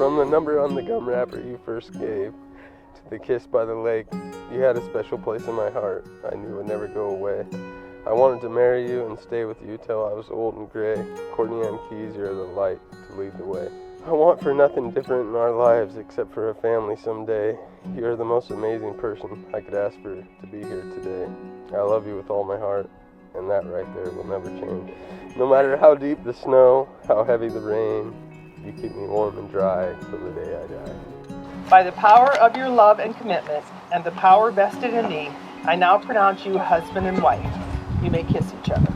From the number on the gum wrapper you first gave to the kiss by the lake, you had a special place in my heart I knew would never go away. I wanted to marry you and stay with you till I was old and gray. Courtney Ann Keys, you're the light to lead the way. I want for nothing different in our lives except for a family someday. You're the most amazing person I could ask for to be here today. I love you with all my heart, and that right there will never change. No matter how deep the snow, how heavy the rain, you keep me warm and dry till the day I die. By the power of your love and commitment, and the power vested in me, I now pronounce you husband and wife. You may kiss each other.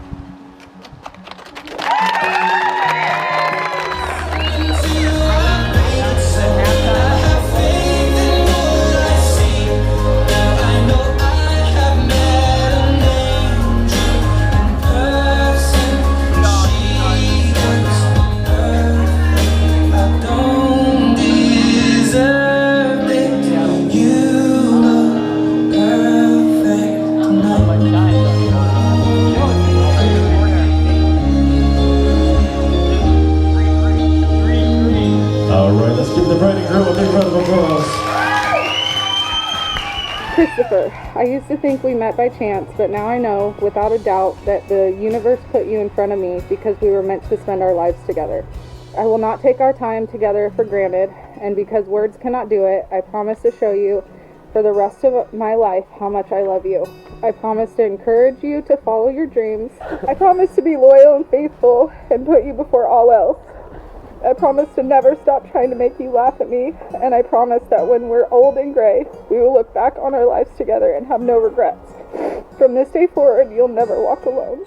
Christopher, I used to think we met by chance, but now I know, without a doubt, that the universe put you in front of me because we were meant to spend our lives together. I will not take our time together for granted, and because words cannot do it, I promise to show you for the rest of my life how much I love you. I promise to encourage you to follow your dreams. I promise to be loyal and faithful and put you before all else. I promise to never stop trying to make you laugh at me, and I promise that when we're old and gray, we will look back on our lives together and have no regrets. From this day forward, you'll never walk alone.